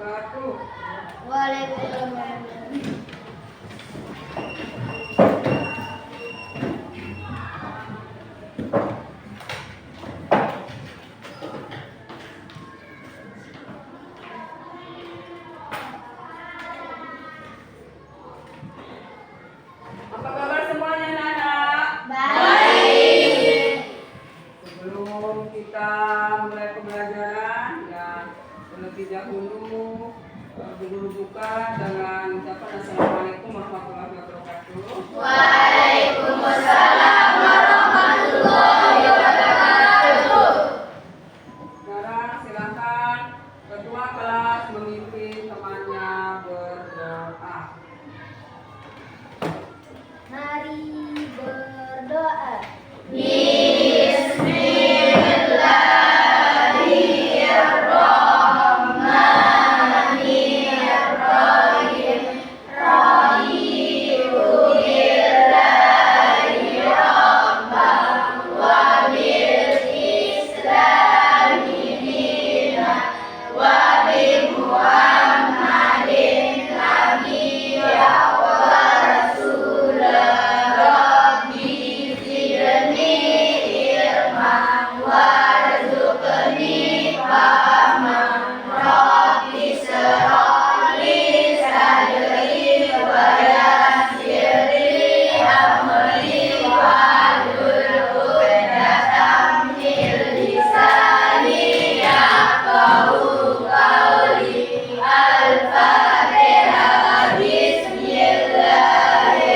wabarakatuh. Waalaikumsalam. Apa kabar semuanya anak-anak? Baik. Sebelum kita mulai pembelajaran, ya terlebih dahulu guru buka dengan ucapan Assalamualaikum warahmatullahi wabarakatuh. Waalaikumsalam warahmatullahi wabarakatuh. Sekarang silakan ketua kelas memimpin temannya berdoa. Mari berdoa.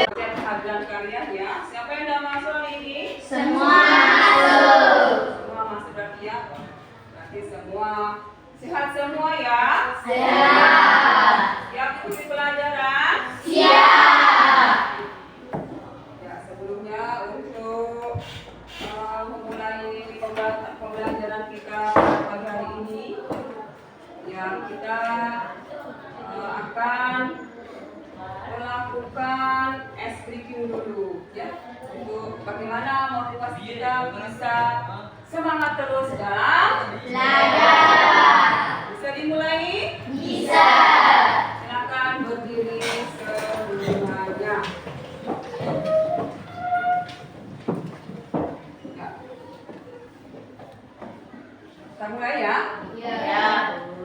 Perhatian kalian ya. Siapa yang udah masuk hari ini? Semua masuk. Semua masuk berarti ya. Berarti semua sehat semua ya. Sehat. Siap ikuti pelajaran? Siap. Ya, sebelumnya untuk memulai pembelajaran kita pada hari ini, yang kita akan melakukan ice breaking dulu, ya, untuk bagaimana motivasi kita bisa semangat terus dalam Belajar. Bisa dimulai? Bisa. Silakan berdiri semuanya. Ya. Kita mulai ya. Ya.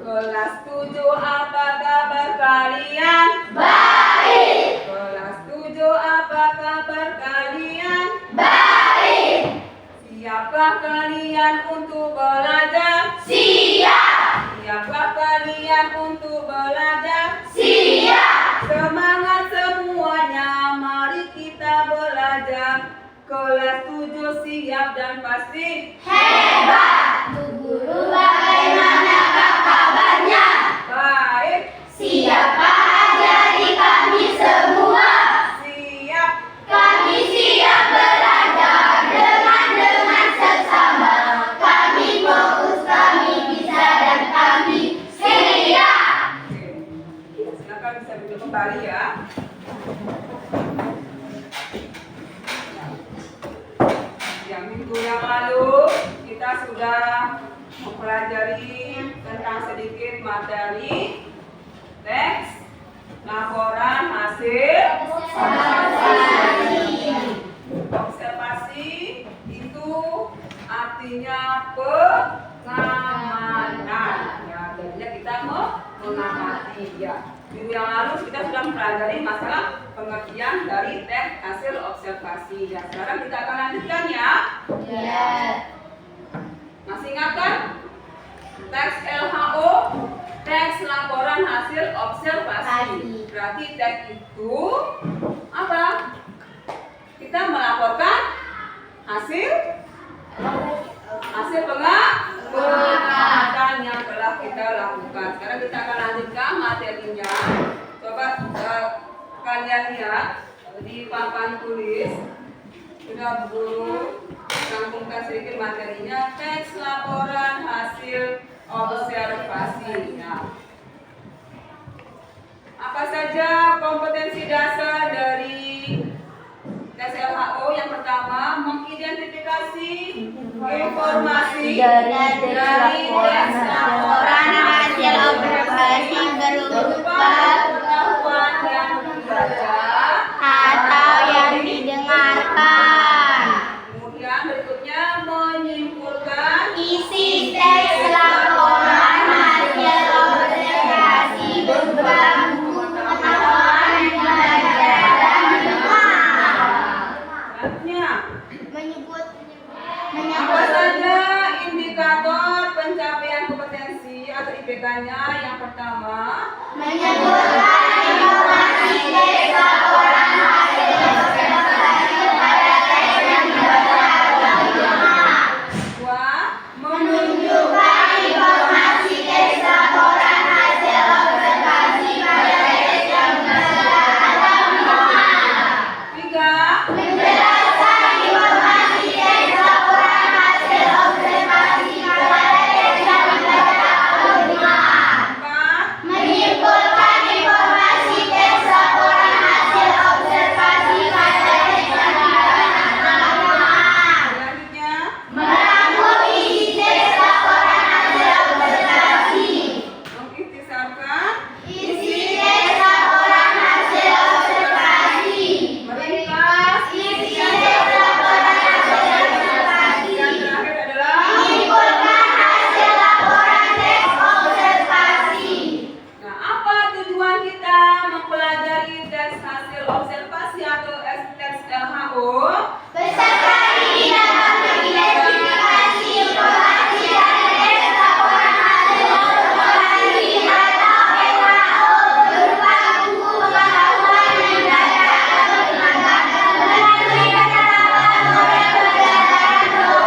Kelas 7, apa kabar kalian? Baik. Kelas 7, apa kabar kalian? Baik. Siapkah kalian untuk belajar? Siap. Siapkah kalian untuk belajar? Siap. Semangat semuanya, mari kita belajar. Kelas 7 siap dan pasti. Hebat. Bu Guru, bagaimanakah kabarnya? Baik, Siapa ajari kami semua? siap. Kami siap belajar dengan sesama. Kami fokus, kami bisa dan kami siap. Oke. Silakan bisa duduk kembali ya. Yang minggu yang lalu kita sudah mempelajari tentang sedikit materi teks, laporan hasil observasi. Itu artinya pengamanan. Ya, jadinya kita mengamati ya. Minggu yang lalu kita sudah mempelajari masalah pengertian dari teks hasil observasi. Ya, sekarang kita akan lanjutkan ya. Ya. Masih ingat kan? Teks LHO, teks laporan hasil observasi. Berarti teks itu apa? Kita melaporkan hasil pengamatan yang telah kita lakukan. Sekarang kita akan lanjutkan materinya. Coba kalian lihat di papan tulis. Sudah guru rampungkan sedikit materinya, teks laporan hasil observasi. Nah, apa saja kompetensi dasar dari tes LHO? Yang pertama, mengidentifikasi informasi dari teks laporan hasil observasi Yang pertama, menyebutkan informasi teks laporan hasil observasi pada teks yang dibaca oleh penerima. dua, Menunjukkan informasi teks laporan hasil observasi pada teks yang dibaca oleh penerima. tiga, Menjelaskan informasi teks laporan hasil observasi pada teks yang dibaca oleh penerima. empat, Menyimpulkan informasi teks laporan hasil observasi pada teks yang dibaca oleh penerima. selanjutnya, Merangkum isi teks laporan hasil observasi. mengikhtisarkan, Isi teks laporan hasil observasi. meringkas, Isi teks laporan hasil observasi. yang terakhir adalah Menyimpulkan hasil laporan teks observasi. nah, apa tujuan kita mempelajari teks hasil observasi atau teks LHO? Peserta ini dapat mengidentifikasi informasi dari teks laporan hasil observasi atau LHO berupa buku pengetahuan yang data atau tenaga, melalui penerapan model pembelajaran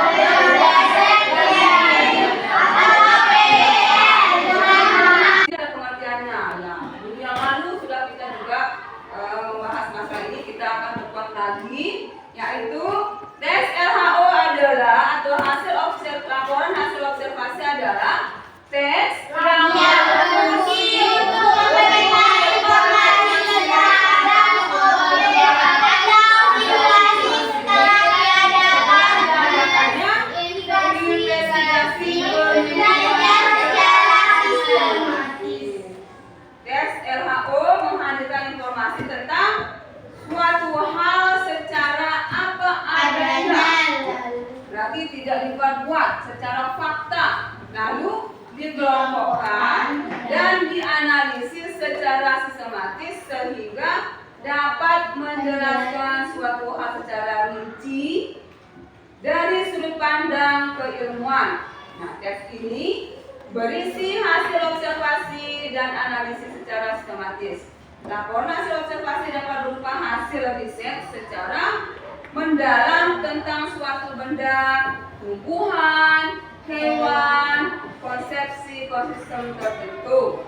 berbasis PBL atau PBL teman-teman. Ini ada pengertiannya. Ya, minggu yang lalu sudah kita juga membahas masalah ini. Kita akan perkuat lagi, yaitu teks LHO adalah atau laporan hasil observasi adalah teks Yang berfungsi untuk memberikan informasi tentang dan objek atau situasi setelah diadakan investigasi penelitian secara sistematis. Teks LHO menghadirkan informasi tentang suatu hal secara apa adanya. Berarti tidak dibuat-buat, secara fakta, lalu dikelompokkan dan dianalisis secara sistematis sehingga dapat menjelaskan suatu hal secara rinci dari sudut pandang keilmuan. Nah, teks ini berisi hasil observasi dan analisis secara sistematis. Laporan hasil observasi dapat berupa hasil riset secara mendalam tentang suatu benda, tumbuhan, hewan, konsepsi ekosistem tertentu.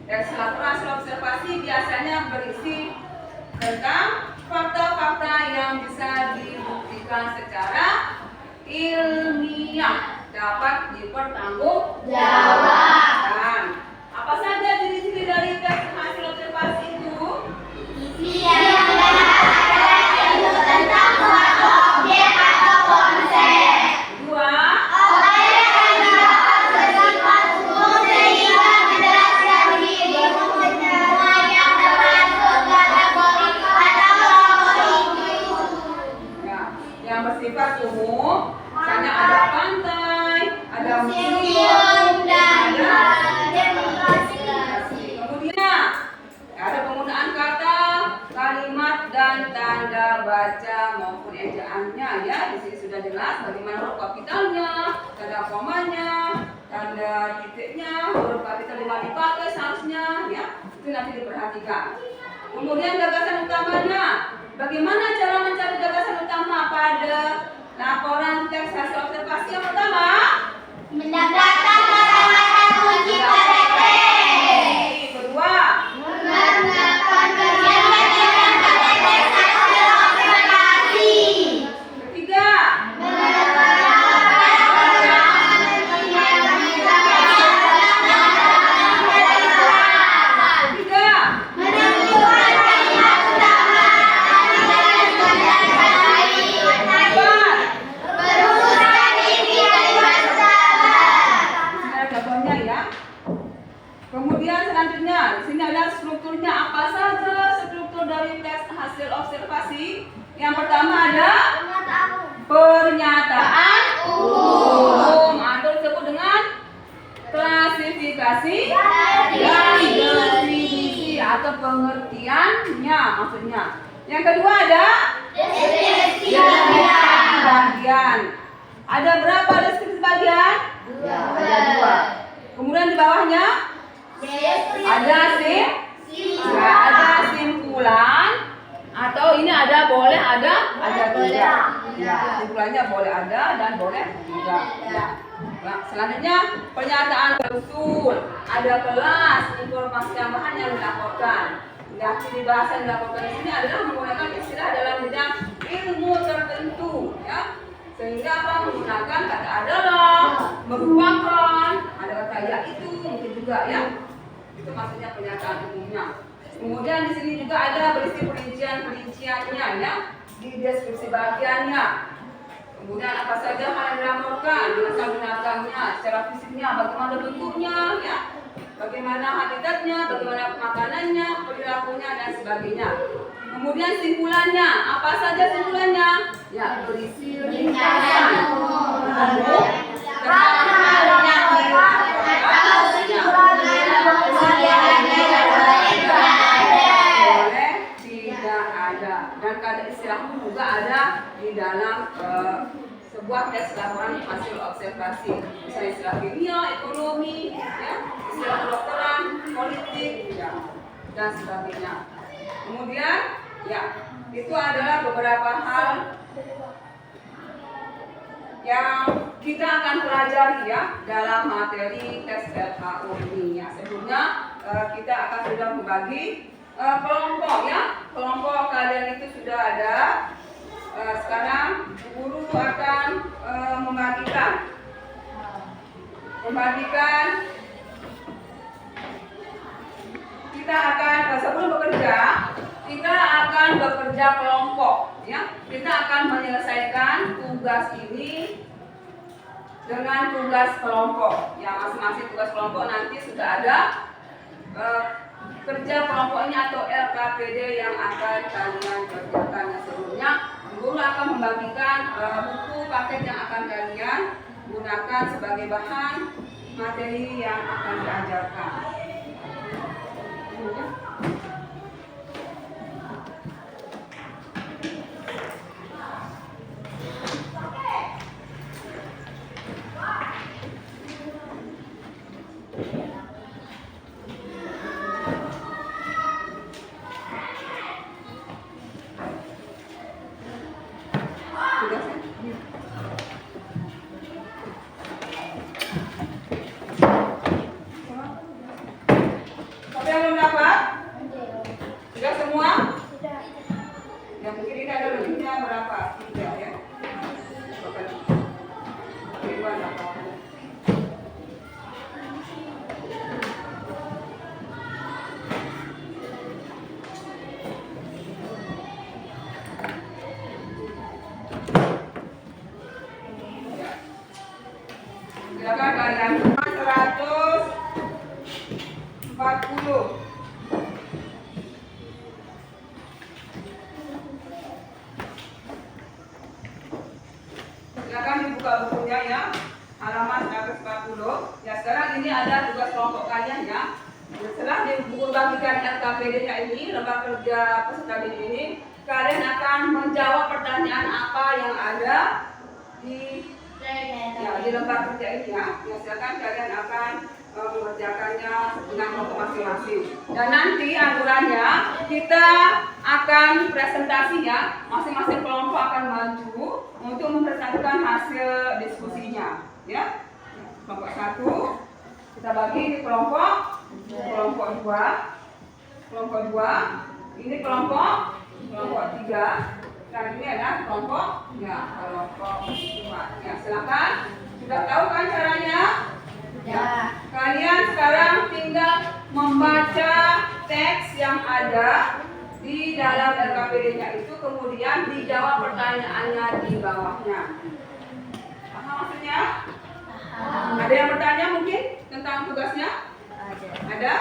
Teks laporan hasil observasi biasanya berisi tentang fakta-fakta yang bisa dibuktikan secara ilmiah, dapat dipertanggungjawabkan. Apa saja ciri-ciri dari teks hasil observasi itu? Isi yang benar yaitu tentang suatu objek atau konsep. Dua, Objek yang dapat bersifat umum sehingga menjelaskan diri semua yang termasuk kategori atau kelompok itu. ya, yang bersifat umum, misalnya ada pantai, ada Museum dan demonstrasi. kemudian ada penggunaan kata, kalimat dan tanda baca maupun ejaannya ya. Di sini sudah jelas bagaimana huruf kapitalnya, tanda komanya, tanda titiknya, huruf kapital lima dipakai seharusnya ya. Itu nanti diperhatikan. Kemudian gagasan utamanya. Bagaimana cara mencari gagasan utama pada laporan teks hasil observasi? Yang pertama, Mendapatkan kata-kata kunci pada teks. kedua, Menggunakan bagian-bagian pada teks hasil observasi. ketiga, ketiga, Menentukan kalimat utama empat. berurusan inti kalimat utama. Di sini ada gambarnya ya. Kemudian selanjutnya di sini ada strukturnya. Apa saja struktur dari teks hasil observasi? Yang pertama ada pernyataan umum atau disebut dengan klasifikasi dan definisi atau pengertiannya maksudnya. Yang kedua ada Deskripsi bagian. Ada berapa deskripsi bagian? Ada dua. Kemudian di bawahnya Ada ada simpulan atau ini boleh ada tidak. Ya, simpulannya boleh ada dan boleh tidak. Ya. Nah, selanjutnya pernyataan usul. Ada kelas informasi tambahan yang dilaporkan. Nah, ciri bahasa yang dilaporkan di sini adalah menggunakan istilah dalam bidang ilmu tertentu, ya. Sehingga apa? Menggunakan kata adalah, merupakan, ada kata yaitu, mungkin juga ya. Itu maksudnya pernyataan umumnya. Kemudian di sini juga ada berisi perinciannya ya, di deskripsi bagiannya. Kemudian apa saja hal yang dilaporkan, dengan binatangnya, secara fisiknya, bagaimana bentuknya, ya, bagaimana habitatnya, bagaimana makanannya, perilakunya dan sebagainya. Kemudian simpulannya, apa saja simpulannya? Ya, berisi ringkasan dan kata istilah juga ada di dalam sebuah teks laporan hasil observasi, misalnya istilah kimia, ekonomi, ya, istilah kedokteran, politik, ya, dan sebagainya. Kemudian, ya, itu adalah beberapa hal yang kita akan pelajari ya dalam materi tes LHO ini. Ya, sebelumnya kita akan sudah membagi kelompok ya. Kelompok kalian itu sudah ada. Sekarang guru akan membagikan kita akan sebelum bekerja kita akan bekerja kelompok ya. Kita akan menyelesaikan tugas ini dengan tugas kelompok. Yang masing-masing tugas kelompok nanti sudah ada kerja kelompoknya atau LKPD yang akan kalian kerjakan. Sebelumnya guru akan membagikan buku paket yang akan kalian gunakan sebagai bahan materi yang akan diajarkan. Silakan kalian 140. Silakan dibuka bukunya ya, halaman 140. Ya, sekarang ini ada tugas kelompok kalian ya. Setelah dibuku bagikan LKPD-nya ini, lembaga kerja peserta didik ini, kalian akan menjawab pertanyaan apa yang ada di lembar kerja ini ya. Ya, silakan kalian akan mengerjakannya dengan kelompok masing-masing. Dan nanti aturannya kita akan presentasi ya. Masing-masing kelompok akan maju untuk mempresentasikan hasil diskusinya. Ya. Kelompok 1 kita bagi di kelompok 2. Kelompok 2 ini kelompok 3. Dan ini adalah kelompok 2. Ya, silakan. Sudah tahu kan caranya? Ya. Kalian sekarang tinggal membaca teks yang ada di dalam LKPD-nya itu, kemudian dijawab pertanyaannya di bawahnya. Paham maksudnya? Ada yang bertanya mungkin tentang tugasnya? Ada?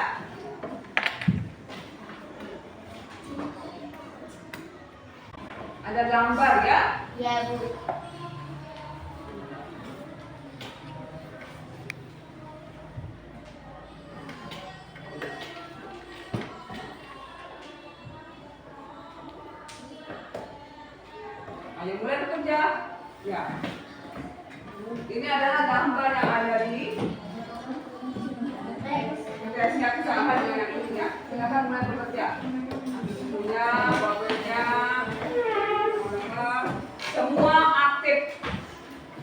Ada gambar ya? Ya, Bu. Ayo mulai bekerja. Ya. Ini adalah gambar yang ada di teksnya sama dengan yang ini ya. Silakan mulai bekerja. Punya, bapaknya, semua aktif.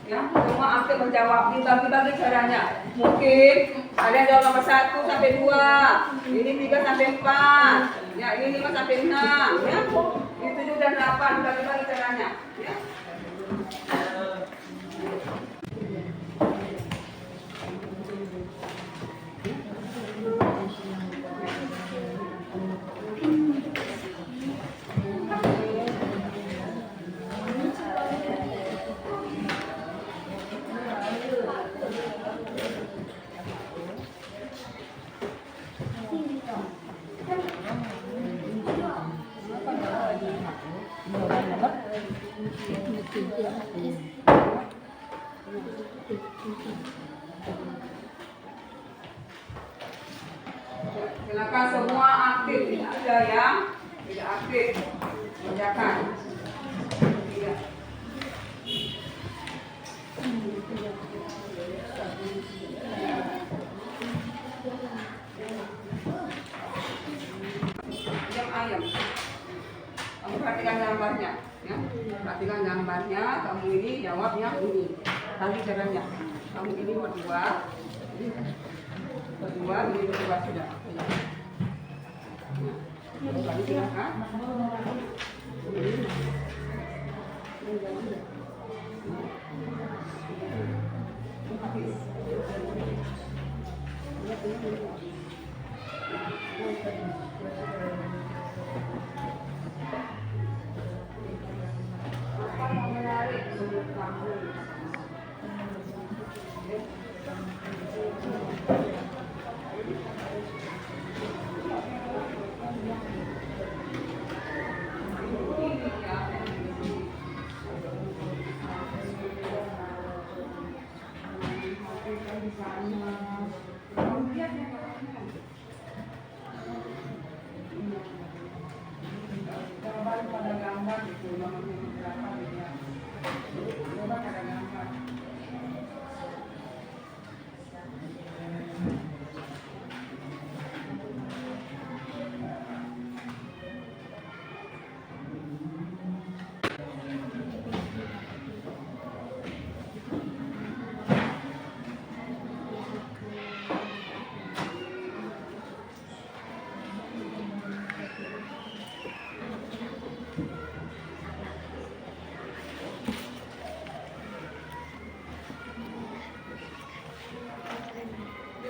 Ya, semua aktif menjawab. Dibagi-bagi caranya. Mungkin ada yang jawab nomor 1 sampai 2, ini 3 sampai 4, ya ini 5 sampai 6, ya. Ini 7 dan 8 dibagi-bagi caranya. Ya. Silakan semua aktif, tidak ada yang tidak aktif. Kerjakan. Tidak. Ayam. Kamu perhatikan gambarnya, ya. Perhatikan gambarnya. Kamu ini jawabnya ini. Tadi caranya. Kamu ini berdua, ini berdua sudah. Lagi silakan.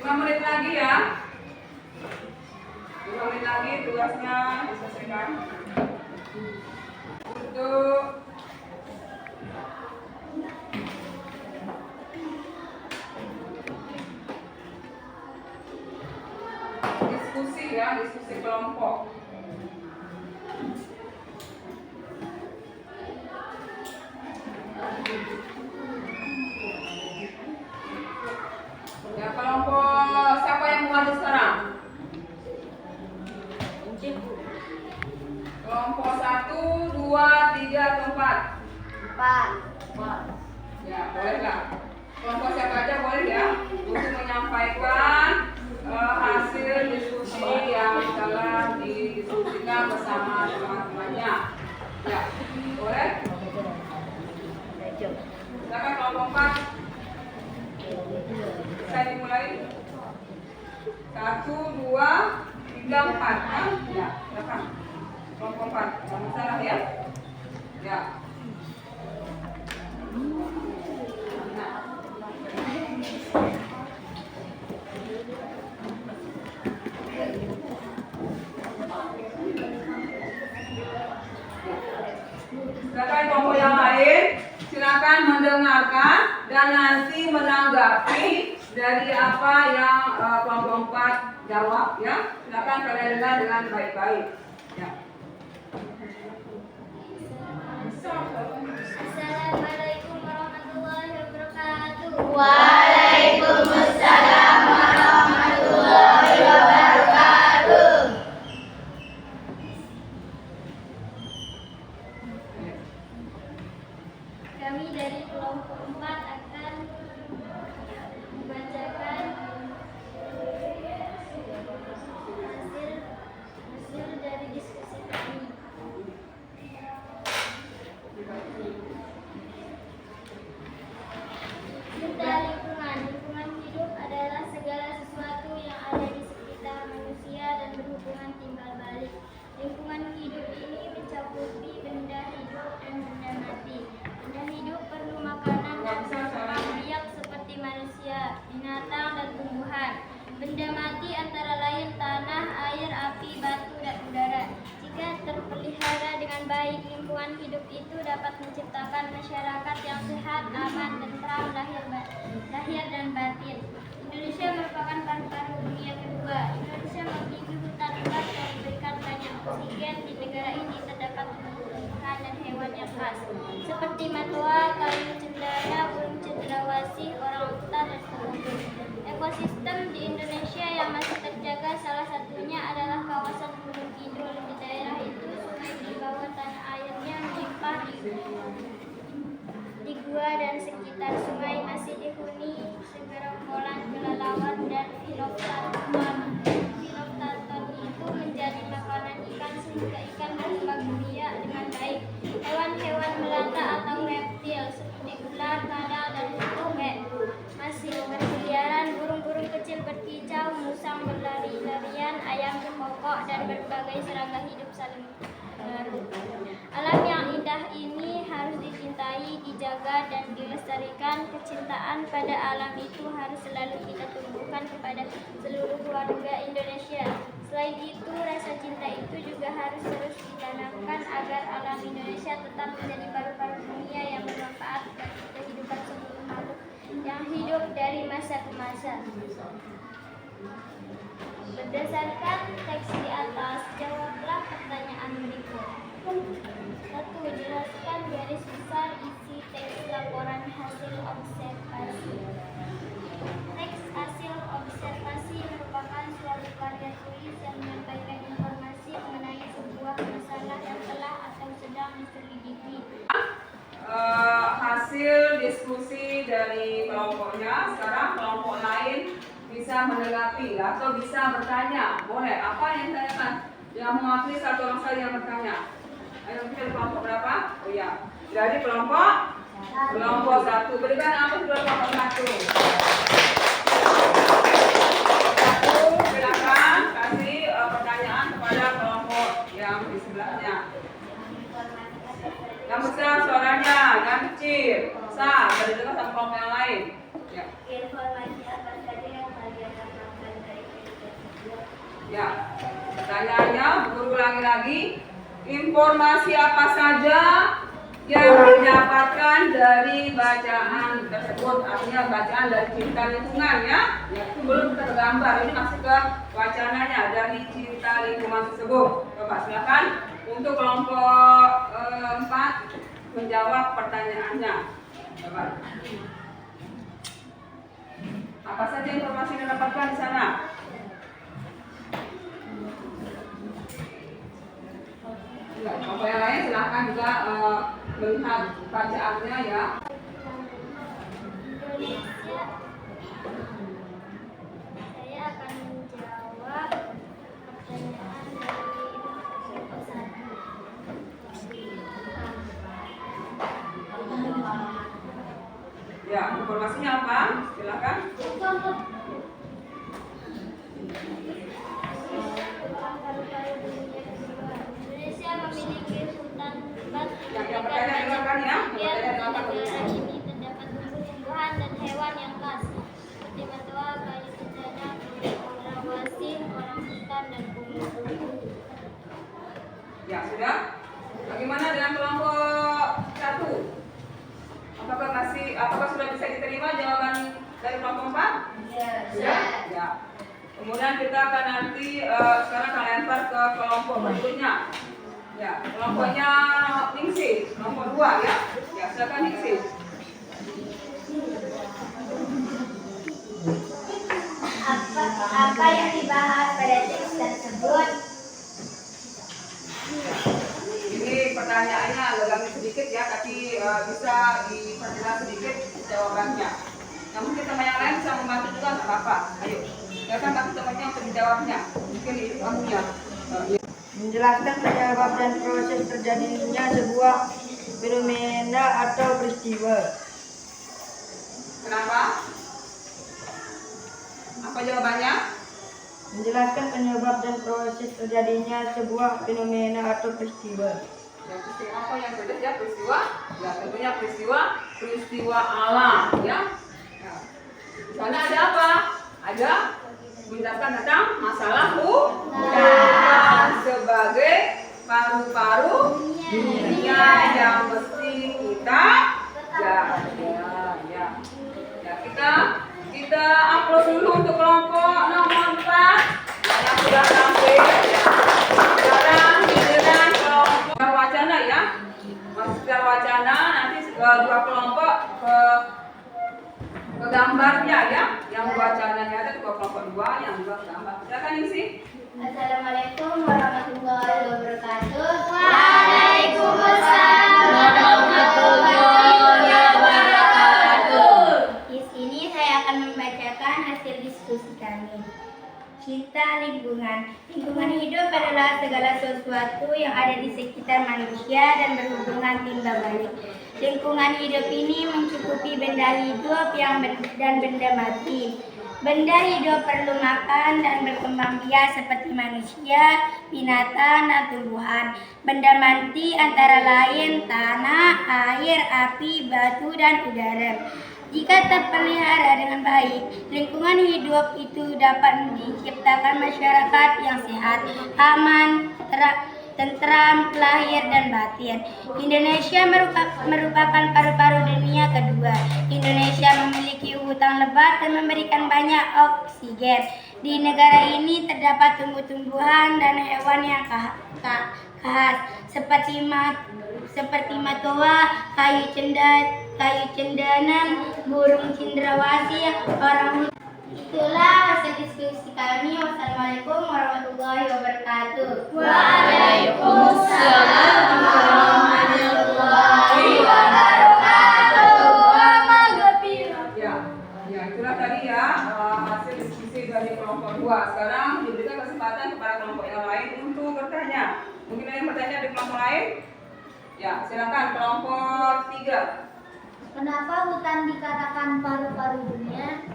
Menit lagi ya. 5 menit lagi tugasnya diselesaikan. Untuk diskusi ya, diskusi kelompok. Ya, kelompok siapa yang mau maju sekarang? Kelompok 1, 2, 3, atau 4? 4. Ya, bolehlah. Kelompok siapa aja boleh ya, untuk menyampaikan hasil diskusi yang telah didiskusikan bersama teman-temannya. Ya, boleh? Silakan kelompok 4. Bisa dimulai. 1, 2, 3, 4 kan? Ya, silakan. Kelompok 4. Jangan salah ya. Ya. Silakan kelompok yang lain, silakan mendengarkan dan nanti menanggapi dari apa yang kelompok 4 jawab ya. Silakan kalian dengar dengan baik-baik. Ya. Assalamualaikum warahmatullahi wabarakatuh. Waalaikumsalam warahmatullahi wabarakatuh. Kami dari kelompok 4 akan membacakan masyarakat yang sehat, aman, tentram, lahir dan batin. Indonesia merupakan paru-paru dunia kedua. Indonesia memiliki hutan lebat yang memberikan banyak oksigen. Di negara ini terdapat tumbuhan dan hewan yang khas, seperti matoa, kayu cendana, burung cendrawasih, orangutan, dan pengunjung. Ekosistem di Indonesia yang masih terjaga salah satunya adalah kawasan Gunung Kidul. Di daerah itu sungai di bawah tanah airnya melimpah di gua dan sekitar sungai masih dihuni segerombolan kelelawar dan filoptaton. Filoptaton itu menjadi makanan ikan sehingga ikan berkembang biak dengan baik. Hewan-hewan melata atau reptil seperti ular, kadal, dan bebek masih berkeliaran. Burung-burung kecil berkicau, musang berlari-larian, ayam berkokok, dan berbagai serangga hidup saling berpengaruh. Alam yang indah ini harus dicintai, dijaga, dan dilestarikan. Kecintaan pada alam itu harus selalu kita tumbuhkan kepada seluruh warga Indonesia. Selain itu, rasa cinta itu juga harus terus ditanamkan agar alam Indonesia tetap menjadi paru-paru dunia yang bermanfaat bagi kehidupan seluruh makhluk yang hidup dari masa ke masa. Berdasarkan teks di atas, jawablah pertanyaan berikut. 1. Jelaskan garis besar isi teks laporan hasil observasi. Teks hasil observasi merupakan suatu karya tulis yang menyampaikan informasi mengenai sebuah masalah yang telah atau sedang diselidiki. Hasil diskusi dari kelompoknya. Sekarang kelompok lain bisa menanggapi atau bisa bertanya. Boleh, apa yang ditanyakan? Yang mewakili satu orang saja yang bertanya. Ayo, kita kelompok berapa? Oh ya, jadi kelompok 1. Berikan apa kelompok 1? Silakan kasih pertanyaan kepada kelompok yang di sebelahnya. Yang besar suaranya, yang kecil. Sah, dari dengar sama kelompok yang lain. Ya. Informasi apa saja yang kalian dapatkan dari Ya, pertanyaannya berulang lagi. Informasi apa saja yang didapatkan dari bacaan tersebut? Artinya bacaan dari Cinta Lingkungan ya. Ya, itu belum tergambar. Ini masih ke wacananya dari Cinta Lingkungan tersebut. Coba silakan untuk kelompok 4 menjawab pertanyaannya. Coba. Apa saja informasi yang didapatkan di sana? Kelompok yang lain silahkan juga melihat bacaannya ya. Indonesia. Saya akan menjawab pertanyaan dari kelompok 1. Ya, informasinya apa? Silakan. Indonesia memiliki hutan lebat Yang pertanyaan dengarkan ya. negara ini terdapat tumbuh-tumbuhan dan hewan yang khas seperti matoa, kayu cendana, cendrawasih, orangutan, dan pengunjung. Ya, sudah. Bagaimana dengan kelompok 1? Apakah sudah bisa diterima jawaban dari kelompok 4? Ya. Ya. Kemudian kita akan nanti sekarang akan lempar ke kelompok berikutnya. Ya, kelompoknya Ningsih, kelompok 2 ya. Ya, silakan Ningsih. Apa yang dibahas pada teks tersebut? Ini pertanyaannya agak sedikit ya, tapi bisa diperjelas sedikit jawabannya. Namun teman yang lain bisa membantu juga, nggak apa-apa. Ayo, silakan kasih temannya untuk menjawabnya. Mungkin itu kamunya. Menjelaskan penyebab dan proses terjadinya sebuah fenomena atau peristiwa. Kenapa? Apa jawabannya? Menjelaskan penyebab dan proses terjadinya sebuah fenomena atau peristiwa. Ya, peristiwa apa yang terjadi ya? Peristiwa? Ya, tentunya peristiwa alam ya. Nah, di sana ada apa? Ada menjelaskan tentang masalah hutan sebagai paru-paru dunia yang mesti kita tentang lingkungan. Lingkungan hidup adalah segala sesuatu yang ada di sekitar manusia dan berhubungan timbal balik. Lingkungan hidup ini mencukupi benda hidup dan benda mati. Benda hidup perlu makan dan berkembang biak seperti manusia, binatang, dan tumbuhan. Benda mati antara lain tanah, air, api, batu, dan udara. Jika terpelihara dengan baik, lingkungan hidup itu dapat menciptakan masyarakat yang sehat, aman, tentram, lahir dan batin. Indonesia merupakan paru-paru dunia kedua. Indonesia memiliki hutan lebat dan memberikan banyak oksigen. Di negara ini terdapat tumbuh-tumbuhan dan hewan yang khas seperti matoa, kayu cendanan, burung cendrawasih, orang hutan. Itulah hasil diskusi kami. Wassalamualaikum warahmatullahi wabarakatuh. Waalaikumsalam warahmatullahi wabarakatuh. Ya, itulah tadi ya hasil diskusi dari kelompok 2. Sekarang diberikan kesempatan kepada kelompok yang lain untuk bertanya. Mungkin ada yang bertanya di kelompok lain? Ya, silakan kelompok 3. Kenapa hutan dikatakan paru-paru dunia?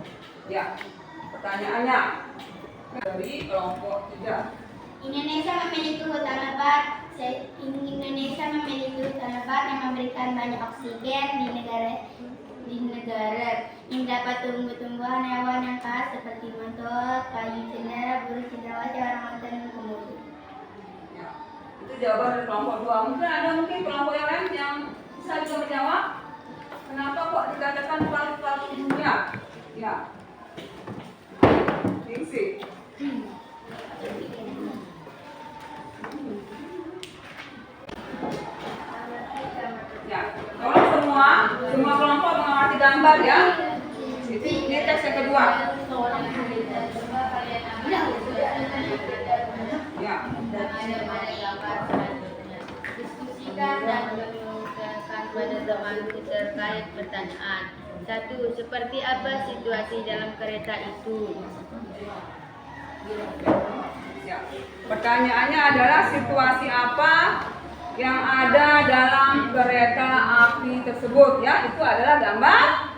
Ya, pertanyaannya dari kelompok 3. Indonesia memiliki hutan lebat. Indonesia memiliki hutan lebat yang memberikan banyak oksigen di negara yang dapat tumbuh-tumbuhan hewan yang khas seperti matoa, kayu cendera, burung cendrawasih, orang hutan dan komodo. Ya, itu jawaban dari kelompok 2. Mungkin ada kelompok yang lain yang bisa juga menjawab. Kenapa kok dikatakan paru-paru dunia? Ya. Ningsih. Ya, tolong semua kelompok mengamati gambar ya. Ini teks yang kedua. Ya. Diskusikan dan mengemukakan pada zaman terkait pertanyaan. 1. Seperti apa situasi dalam kereta itu? Ya. Pertanyaannya adalah situasi apa yang ada dalam kereta api tersebut ya? Itu adalah gambar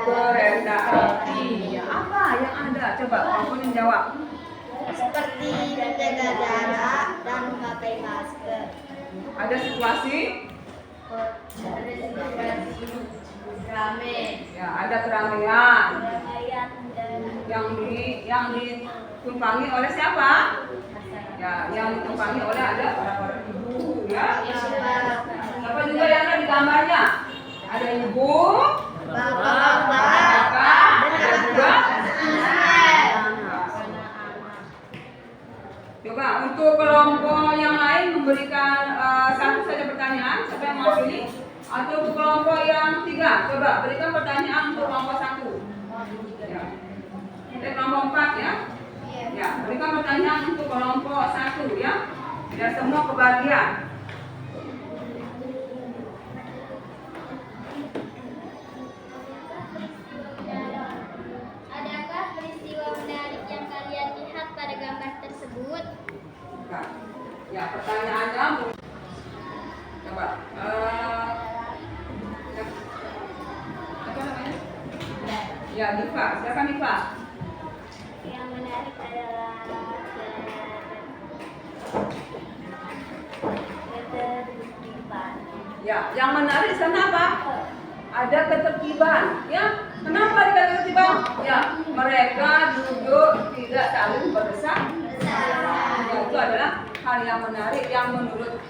kereta api. Ya, apa yang ada? Coba kamu jawab. Seperti menjaga jarak dan memakai masker. Ada situasi? Rame. Ya, ada keramaian Dan yang ditumpangi oleh siapa? Ya, yang ditumpangi oleh ada para ibu ya. Siapa juga yang ada di gambarnya? Ada ibu, bapak, ada juga coba untuk kelompok yang lain memberikan satu saja pertanyaan. Siapa yang mau pilih? Atau untuk kelompok yang 3, coba berikan pertanyaan untuk kelompok 1. Ya. Kelompok 4 ya. Ya, berikan pertanyaan untuk kelompok 1 ya. Biar semua kebagian. adakah peristiwa menarik yang kalian lihat pada gambar tersebut? Ya, pertanyaannya coba apa namanya? Ya, Diva, silakan Diva. Yang menarik adalah ketertiban. Ya, yang menarik di sana apa? Ada ketertiban, ya. Kenapa ada ketertiban? Ya, mereka duduk tidak saling berdesak. Ya, itu adalah hal yang menarik yang menurut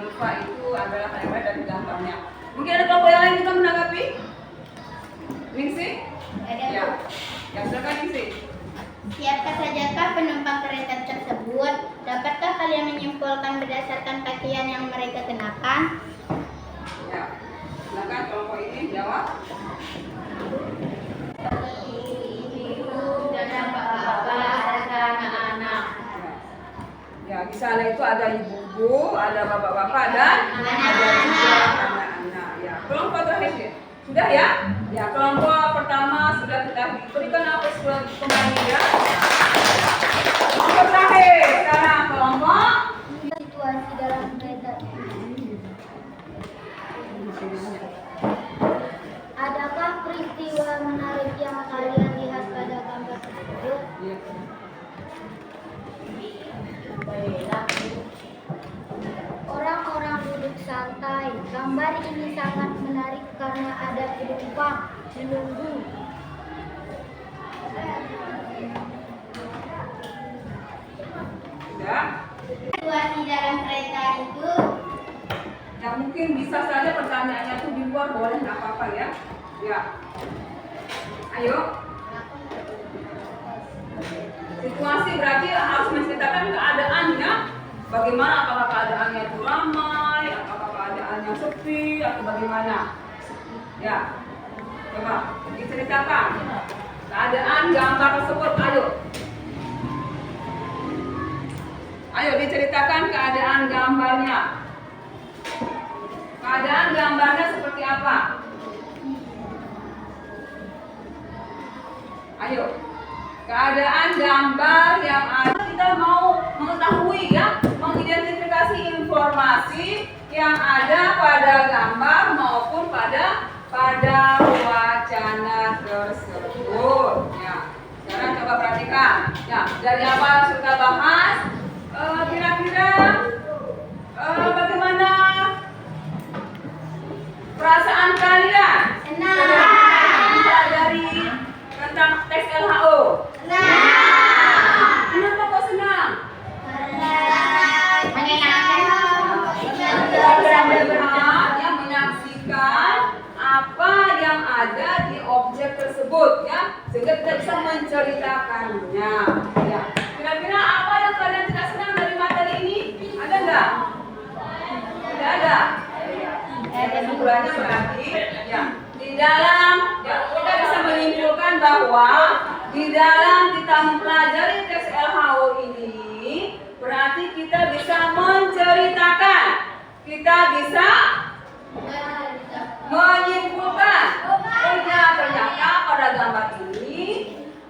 Diva itu adalah hal yang menarik dari gambarnya. Mungkin ada kelompok yang lain juga menanggapi? Ningsih? Ya, ya silakan Ningsih. Siapkah sajakah penumpang kereta tersebut? Dapatkah kalian menyimpulkan berdasarkan pakaian yang mereka kenakan? Ya, silakan kelompok ini jawab. Ibu dan bapak-bapak serta anak-anak. Ya, di sana itu ada ibu-ibu, ada bapak-bapak dan ada juga anak-anak. Ya, kelompok terakhir sudah ya? Ya, kelompok pertama sudah kita berikan apa kembali ya. Orang-orang duduk santai. Gambar ini sangat menarik karena ada penumpang menunggu. Ya. Situasi dalam kereta itu Ya mungkin bisa saja pertanyaannya tuh di luar, boleh nggak apa-apa ya. Ya. Ayo. Situasi berarti harus menceritakan keadaannya. Bagaimana, apakah keadaannya itu ramai, apakah keadaannya sepi, atau bagaimana? Ya. Coba diceritakan keadaan gambar tersebut. Ayo. Ayo diceritakan keadaan gambarnya. Keadaan gambarnya seperti apa? Ayo. Keadaan gambar yang ada, kita mau mengetahui ya, mengidentifikasi informasi yang ada pada gambar maupun pada wacana tersebut. Ya. Sekarang coba perhatikan. Ya, dari apa yang sudah kita bahas? Kira-kira bagaimana perasaan kalian? Dari tentang teks LHO. Kenapa kok senang? Berat yang menyaksikan apa yang ada di objek tersebut ya, sehingga kita bisa menceritakannya. Ya. Kira-kira apa yang kalian tidak senang dari materi ini? Ada nggak? Tidak ada. Kesimpulannya berarti ya, di dalam ya, kita bisa menyimpulkan bahwa di dalam kita mempelajari teks LHO ini berarti kita bisa menceritakan, kita bisa menyimpulkan. Ternyata pada gambar ini,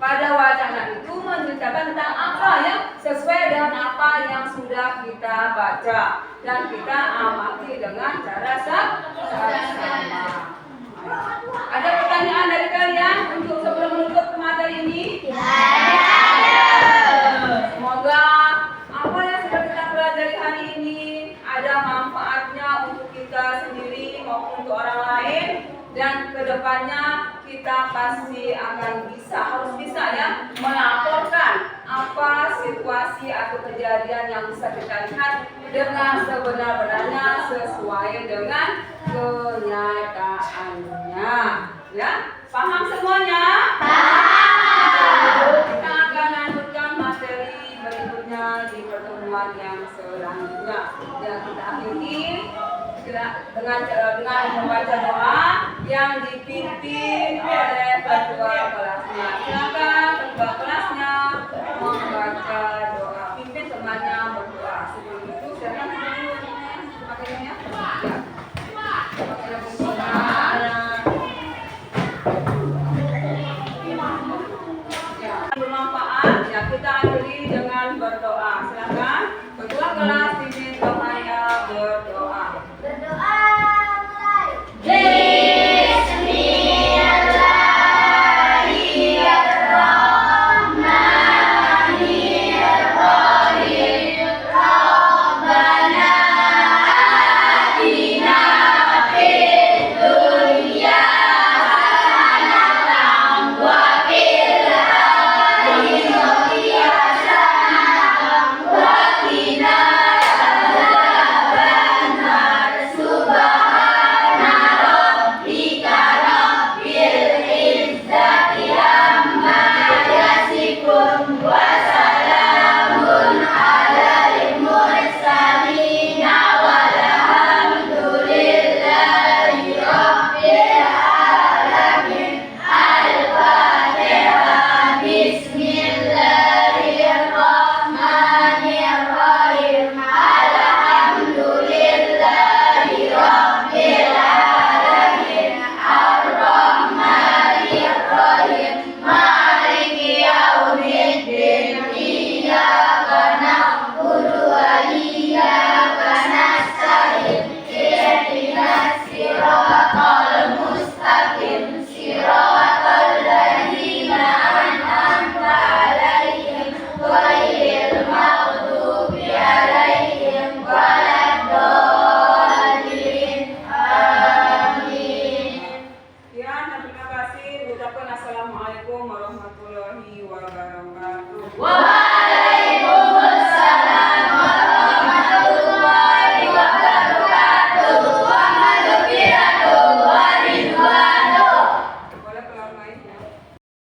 pada wacana itu menceritakan tentang apa ya, sesuai dengan apa yang sudah kita baca dan kita amati dengan cara sama. Ada pertanyaan dari kalian untuk sebelum menutup materi ini? Semoga apa yang sudah kita pelajari hari ini ada manfaatnya untuk kita sendiri maupun untuk orang lain, dan kedepannya kita pasti akan harus bisa ya melaporkan apa situasi atau kejadian yang bisa kita lihat dengan sebenar-benarnya sesuai dengan kenyataannya. Ya, paham semuanya? Kita akan lanjutkan materi berikutnya di pertemuan yang selanjutnya. Dan kita akhiri dengan membaca doa yang dipimpin oleh ketua kelasnya. Silakan ketua kelasnya membaca doa, pimpin temannya berdoa. Sebelum itu silakan dulu pakainya. Ya, bermanfaat ya, kita akhiri dengan berdoa. Silakan ketua kelas pimpin temannya berdoa. warahmatullahi wabarakatuh.